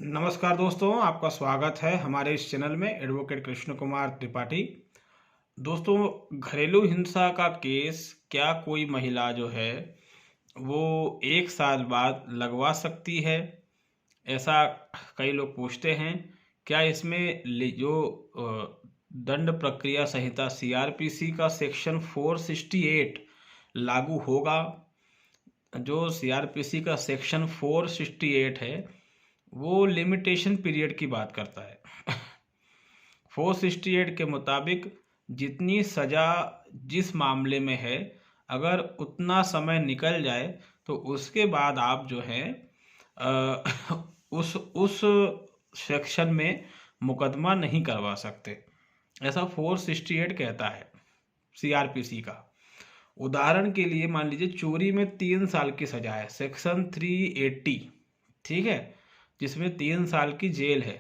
नमस्कार दोस्तों, आपका स्वागत है हमारे इस चैनल में एडवोकेट कृष्ण कुमार त्रिपाठी। दोस्तों, घरेलू हिंसा का केस क्या कोई महिला जो है वो 1 साल बाद लगवा सकती है, ऐसा कई लोग पूछते हैं। क्या इसमें जो दंड प्रक्रिया संहिता सीआरपीसी का सेक्शन 468 लागू होगा? जो सीआरपीसी का सेक्शन 468 है वो लिमिटेशन पीरियड की बात करता है। 468 के मुताबिक जितनी सज़ा जिस मामले में है, अगर उतना समय निकल जाए तो उसके बाद आप जो है उस सेक्शन में मुकदमा नहीं करवा सकते, ऐसा 468 कहता है सीआरपीसी का। उदाहरण के लिए मान लीजिए चोरी में 3 साल की सजा है, सेक्शन 380, ठीक है, जिसमें 3 साल की जेल है।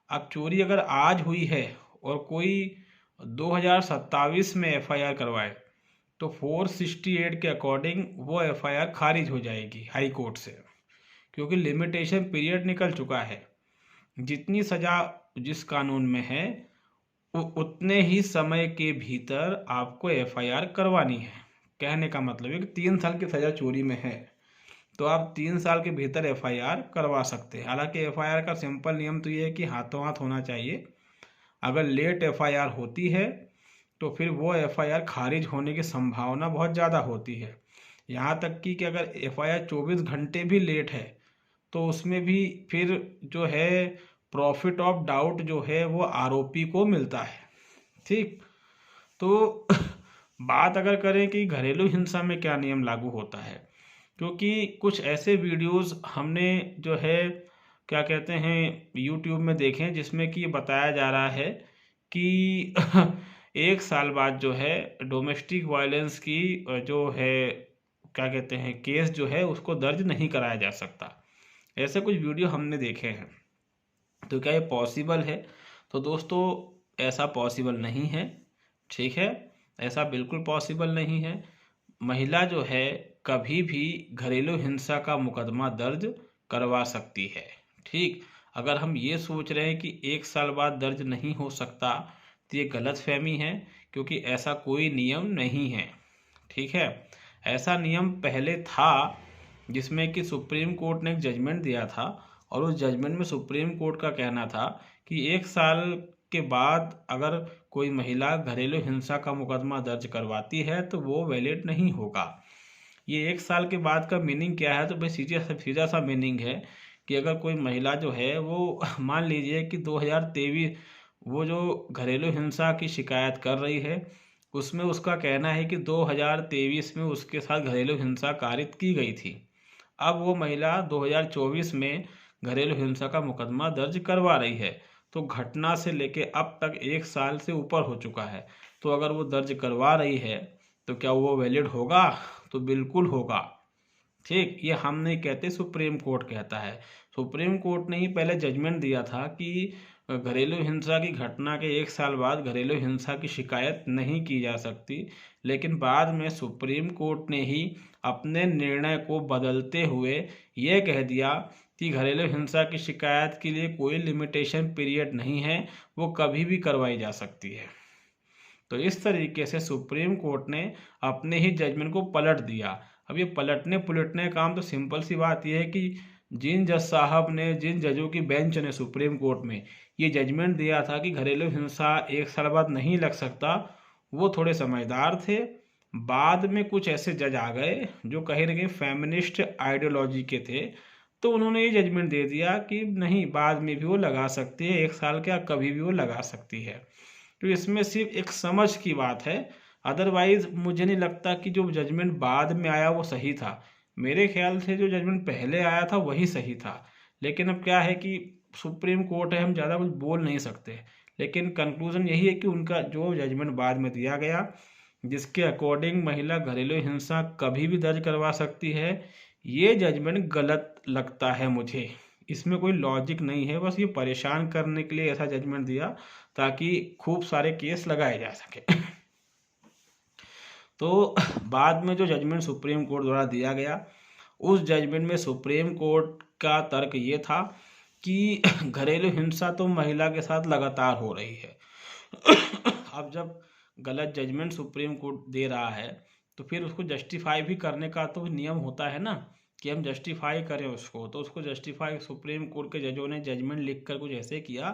अब चोरी अगर आज हुई है और कोई 2027 में एफआईआर करवाए तो 468 के अकॉर्डिंग वो एफआईआर खारिज हो जाएगी हाई कोर्ट से, क्योंकि लिमिटेशन पीरियड निकल चुका है। जितनी सज़ा जिस कानून में है उतने ही समय के भीतर आपको एफआईआर करवानी है। कहने का मतलब है कि 3 साल की सज़ा चोरी में है तो आप 3 साल के भीतर एफआईआर करवा सकते हैं। हालांकि एफआईआर का सिंपल नियम तो ये है कि हाथों हाथ होना चाहिए। अगर लेट एफआईआर होती है तो फिर वो एफआईआर खारिज होने की संभावना बहुत ज़्यादा होती है। यहाँ तक कि अगर एफआईआर 24 घंटे भी लेट है तो उसमें भी फिर जो है प्रॉफिट ऑफ डाउट जो है वो आरोपी को मिलता है। ठीक, तो बात अगर करें कि घरेलू हिंसा में क्या नियम लागू होता है, क्योंकि कुछ ऐसे वीडियोस हमने जो है क्या कहते हैं यूट्यूब में देखे हैं जिसमें कि ये बताया जा रहा है कि 1 साल बाद जो है डोमेस्टिक वायलेंस की जो है क्या कहते हैं केस जो है उसको दर्ज नहीं कराया जा सकता। ऐसे कुछ वीडियो हमने देखे हैं। तो क्या ये पॉसिबल है? तो दोस्तों, ऐसा पॉसिबल नहीं है। ठीक है, ऐसा बिल्कुल पॉसिबल नहीं है। महिला जो है कभी भी घरेलू हिंसा का मुकदमा दर्ज करवा सकती है। ठीक, अगर हम ये सोच रहे हैं कि 1 साल बाद दर्ज नहीं हो सकता तो ये गलतफहमी है, क्योंकि ऐसा कोई नियम नहीं है। ठीक है, ऐसा नियम पहले था जिसमें कि सुप्रीम कोर्ट ने एक जजमेंट दिया था और उस जजमेंट में सुप्रीम कोर्ट का कहना था कि 1 साल के बाद अगर कोई महिला घरेलू हिंसा का मुकदमा दर्ज करवाती है तो वो वैलिड नहीं होगा। ये 1 साल के बाद का मीनिंग क्या है? तो भाई सीधा सा मीनिंग है कि अगर कोई महिला जो है वो मान लीजिए कि 2023 वो जो घरेलू हिंसा की शिकायत कर रही है उसमें उसका कहना है कि 2023 में उसके साथ घरेलू हिंसा कारित की गई थी। अब वो महिला 2024 में घरेलू हिंसा का मुकदमा दर्ज करवा रही है, तो घटना से लेके अब तक 1 साल से ऊपर हो चुका है। तो अगर वो दर्ज करवा रही है तो क्या वो वैलिड होगा? तो बिल्कुल होगा। ठीक, ये हम नहीं कहते, सुप्रीम कोर्ट कहता है। सुप्रीम कोर्ट ने ही पहले जजमेंट दिया था कि घरेलू हिंसा की घटना के 1 साल बाद घरेलू हिंसा की शिकायत नहीं की जा सकती, लेकिन बाद में सुप्रीम कोर्ट ने ही अपने निर्णय को बदलते हुए ये कह दिया कि घरेलू हिंसा की शिकायत के लिए कोई लिमिटेशन पीरियड नहीं है, वो कभी भी करवाई जा सकती है। तो इस तरीके से सुप्रीम कोर्ट ने अपने ही जजमेंट को पलट दिया। अब ये पलटने पुलटने का काम तो सिंपल सी बात यह है कि जिन जज साहब ने, जिन जजों की बेंच ने सुप्रीम कोर्ट में ये जजमेंट दिया था कि घरेलू हिंसा 1 साल बाद नहीं लग सकता, वो थोड़े समझदार थे। बाद में कुछ ऐसे जज आ गए जो कहीं ना कहीं फेमिनिस्ट आइडियोलॉजी के थे, तो उन्होंने ये जजमेंट दे दिया कि नहीं, बाद में भी वो लगा सकती है, 1 साल क्या कभी भी वो लगा सकती है। तो इसमें सिर्फ एक समझ की बात है। अदरवाइज मुझे नहीं लगता कि जो जजमेंट बाद में आया वो सही था। मेरे ख्याल से जो जजमेंट पहले आया था वही सही था। लेकिन अब क्या है कि सुप्रीम कोर्ट है, हम ज़्यादा कुछ बोल नहीं सकते। लेकिन कंक्लूजन यही है कि उनका जो जजमेंट बाद में दिया गया, जिसके अकॉर्डिंग महिला घरेलू हिंसा कभी भी दर्ज करवा सकती है, ये जजमेंट गलत लगता है मुझे। इसमें कोई लॉजिक नहीं है, बस ये परेशान करने के लिए ऐसा जजमेंट दिया ताकि खूब सारे केस लगाए जा सके। तो बाद में जो जजमेंट सुप्रीम कोर्ट द्वारा दिया गया, उस जजमेंट में सुप्रीम कोर्ट का तर्क ये था कि घरेलू हिंसा तो महिला के साथ लगातार हो रही है। अब जब गलत जजमेंट सुप्रीम कोर्ट दे रहा है तो फिर उसको जस्टिफाई भी करने का तो नियम होता है ना, कि हम जस्टिफाई करें उसको। तो उसको जस्टिफाई सुप्रीम कोर्ट के जजों ने जजमेंट लिख कर कुछ ऐसे किया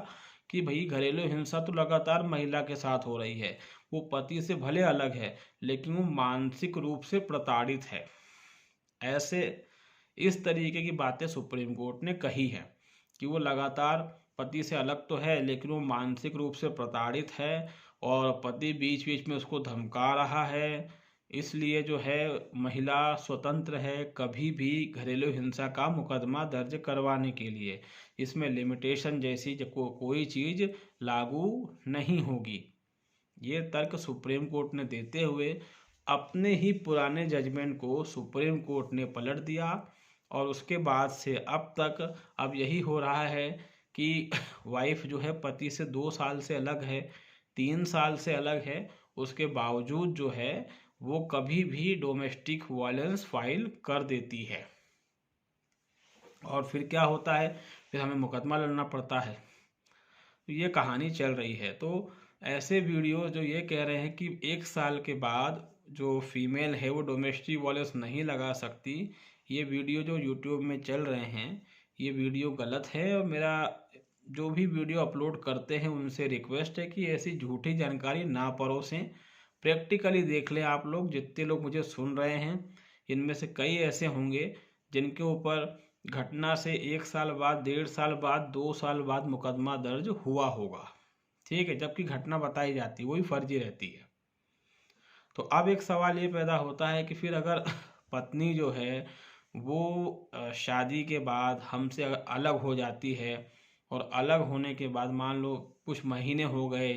कि भाई घरेलू हिंसा तो लगातार महिला के साथ हो रही है, वो पति से भले अलग है लेकिन वो मानसिक रूप से प्रताड़ित है। ऐसे इस तरीके की बातें सुप्रीम कोर्ट ने कही है कि वो लगातार पति से अलग तो है लेकिन वो मानसिक रूप से प्रताड़ित है और पति बीच बीच में उसको धमका रहा है। इसलिए जो है महिला स्वतंत्र है कभी भी घरेलू हिंसा का मुकदमा दर्ज करवाने के लिए। इसमें लिमिटेशन जैसी कोई चीज़ लागू नहीं होगी। ये तर्क सुप्रीम कोर्ट ने देते हुए अपने ही पुराने जजमेंट को सुप्रीम कोर्ट ने पलट दिया और उसके बाद से अब तक अब यही हो रहा है कि वाइफ जो है पति से 2 साल से अलग है, 3 साल से अलग है, उसके बावजूद जो है वो कभी भी डोमेस्टिक वायलेंस फाइल कर देती है और फिर क्या होता है, फिर हमें मुकदमा लड़ना पड़ता है। तो ये कहानी चल रही है। तो ऐसे वीडियो जो ये कह रहे हैं कि 1 साल के बाद जो फीमेल है वो डोमेस्टिक वायलेंस नहीं लगा सकती, ये वीडियो जो यूट्यूब में चल रहे हैं ये वीडियो गलत है। और मेरा जो भी वीडियो अपलोड करते हैं उनसे रिक्वेस्ट है कि ऐसी झूठी जानकारी ना परोसें, प्रैक्टिकली देख लें। आप लोग जितने लोग मुझे सुन रहे हैं इनमें से कई ऐसे होंगे जिनके ऊपर घटना से 1 साल बाद, 1.5 साल बाद, 2 साल बाद मुकदमा दर्ज हुआ होगा, ठीक है, जबकि घटना बताई जाती है वही फर्जी रहती है। तो अब एक सवाल ये पैदा होता है कि फिर अगर पत्नी जो है वो शादी के बाद हमसे अगर अलग हो जाती है और अलग होने के बाद मान लो कुछ महीने हो गए,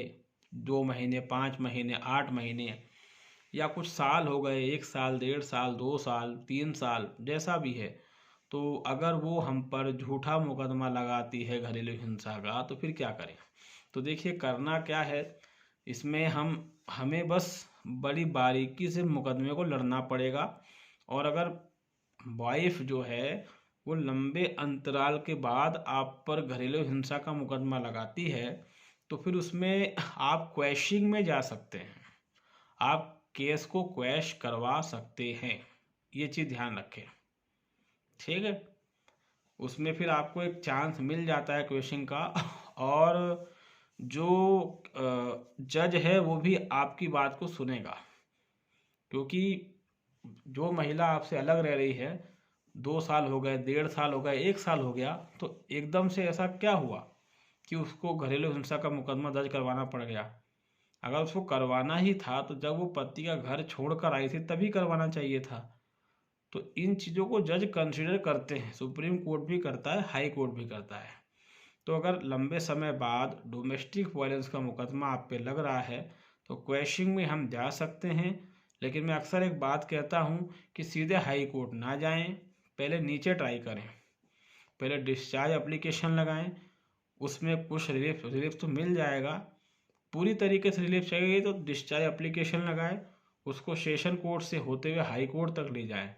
2 महीने, 5 महीने, 8 महीने या कुछ साल हो गए, 1 साल, 1.5 साल, 2 साल, 3 साल, जैसा भी है, तो अगर वो हम पर झूठा मुकदमा लगाती है घरेलू हिंसा का तो फिर क्या करें। तो देखिए करना क्या है, इसमें हमें बस बड़ी बारीकी से मुकदमे को लड़ना पड़ेगा। और अगर वाइफ जो है वो लंबे अंतराल के बाद आप पर घरेलू हिंसा का मुकदमा लगाती है तो फिर उसमें आप क्वैशिंग में जा सकते हैं, आप केस को क्वैश करवा सकते हैं, ये चीज़ ध्यान रखें, ठीक है। उसमें फिर आपको एक चांस मिल जाता है क्वेश्चन का और जो जज है वो भी आपकी बात को सुनेगा, क्योंकि जो महिला आपसे अलग रह रही है, 2 साल हो गए, 1.5 साल हो गए, 1 साल हो गया, तो एकदम से ऐसा क्या हुआ कि उसको घरेलू हिंसा का मुकदमा दर्ज करवाना पड़ गया। अगर उसको करवाना ही था तो जब वो पति का घर छोड़कर आई थी तभी करवाना चाहिए था। तो इन चीज़ों को जज कंसिडर करते हैं, सुप्रीम कोर्ट भी करता है, हाई कोर्ट भी करता है। तो अगर लंबे समय बाद डोमेस्टिक वायलेंस का मुकदमा आप पे लग रहा है तो क्वेश्चनिंग में हम जा सकते हैं। लेकिन मैं अक्सर एक बात कहता हूँ कि सीधे हाई कोर्ट ना जाएं, पहले नीचे ट्राई करें, पहले डिस्चार्ज एप्लीकेशन लगाएं, उसमें कुछ रिलीफ तो मिल जाएगा। पूरी तरीके से रिलीफ चाहिए तो डिस्चार्ज एप्लीकेशन लगाएं, उसको सेशन कोर्ट से होते हुए हाई कोर्ट तक ले जाएं।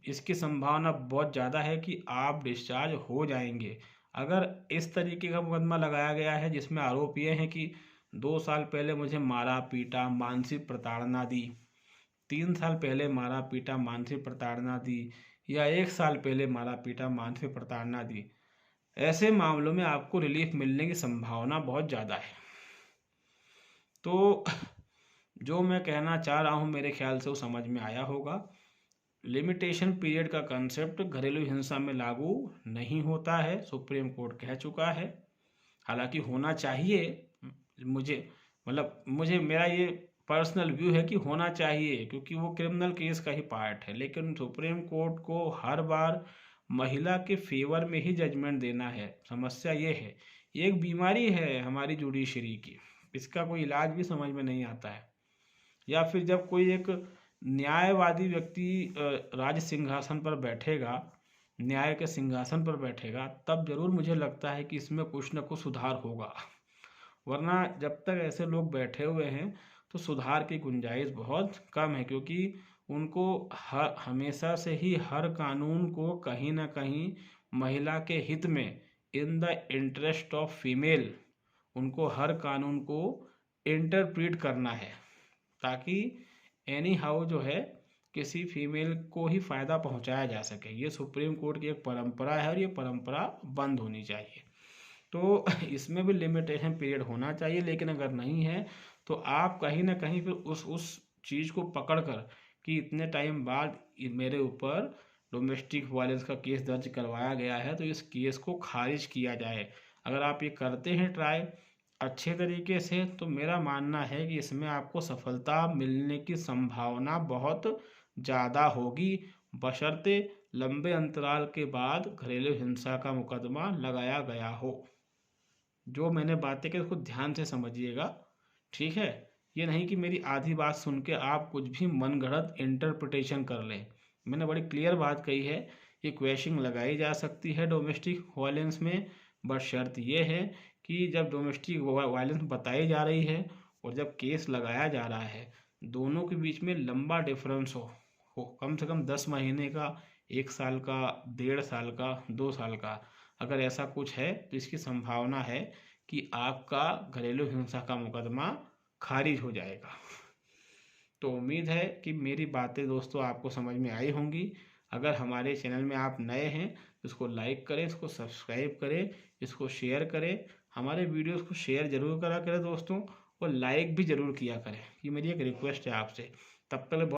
इसकी संभावना बहुत ज़्यादा है कि आप डिस्चार्ज हो जाएंगे। अगर इस तरीके का मुकदमा लगाया गया है जिसमें आरोप ये है कि 2 साल पहले मुझे मारा पीटा, मानसिक प्रताड़ना दी, 3 साल पहले मारा पीटा, मानसिक प्रताड़ना दी, या 1 साल पहले मारा पीटा, मानसिक प्रताड़ना दी, ऐसे मामलों में आपको रिलीफ मिलने की संभावना बहुत ज़्यादा है। तो जो मैं कहना चाह रहा हूँ मेरे ख्याल से वो समझ में आया होगा। लिमिटेशन पीरियड का कंसेप्ट घरेलू हिंसा में लागू नहीं होता है, सुप्रीम कोर्ट कह चुका है। हालांकि होना चाहिए, मुझे मेरा ये पर्सनल व्यू है कि होना चाहिए क्योंकि वो क्रिमिनल केस का ही पार्ट है। लेकिन सुप्रीम कोर्ट को हर बार महिला के फेवर में ही जजमेंट देना है। समस्या ये है, ये एक बीमारी है हमारी जुडिशरी की, इसका कोई इलाज भी समझ में नहीं आता है। या फिर जब कोई एक न्यायवादी व्यक्ति राज सिंहासन पर बैठेगा, न्याय के सिंहासन पर बैठेगा, तब जरूर मुझे लगता है कि इसमें कुछ न कुछ सुधार होगा। वरना जब तक ऐसे लोग बैठे हुए हैं तो सुधार की गुंजाइश बहुत कम है, क्योंकि उनको हमेशा से ही हर कानून को कहीं ना कहीं महिला के हित में in the interest of female, उनको हर कानून को इंटरप्रीट करना है ताकि एनी हाउ जो है किसी फीमेल को ही फ़ायदा पहुंचाया जा सके। ये सुप्रीम कोर्ट की एक परंपरा है और ये परंपरा बंद होनी चाहिए। तो इसमें भी लिमिटेशन पीरियड होना चाहिए, लेकिन अगर नहीं है तो आप कहीं ना कहीं फिर उस चीज़ को पकड़ कर कि इतने टाइम बाद मेरे ऊपर डोमेस्टिक वायलेंस का केस दर्ज करवाया गया है तो इस केस को खारिज किया जाए। अगर आप ये करते हैं ट्राई अच्छे तरीके से तो मेरा मानना है कि इसमें आपको सफलता मिलने की संभावना बहुत ज़्यादा होगी, बशर्ते लंबे अंतराल के बाद घरेलू हिंसा का मुकदमा लगाया गया हो। जो मैंने बातें की उसको ध्यान से समझिएगा, ठीक है। ये नहीं कि मेरी आधी बात सुन के आप कुछ भी मनगढ़ंत इंटरप्रिटेशन कर लें। मैंने बड़ी क्लियर बात कही है, ये क्वेश्चन लगाई जा सकती है डोमेस्टिक वायलेंस में, बट शर्त ये है कि जब डोमेस्टिक वायलेंस बताई जा रही है और जब केस लगाया जा रहा है दोनों के बीच में लंबा डिफरेंस हो कम से कम 10 महीने का, 1 साल का, 1.5 साल का, 2 साल का। अगर ऐसा कुछ है तो इसकी संभावना है कि आपका घरेलू हिंसा का मुकदमा खारिज हो जाएगा। तो उम्मीद है कि मेरी बातें दोस्तों आपको समझ में आई होंगी। अगर हमारे चैनल में आप नए हैं तो इसको लाइक करें, इसको सब्सक्राइब करें, इसको शेयर करें, हमारे वीडियोस को शेयर जरूर करा करें दोस्तों, और लाइक भी ज़रूर किया करें। ये मेरी एक रिक्वेस्ट है आपसे। तब तक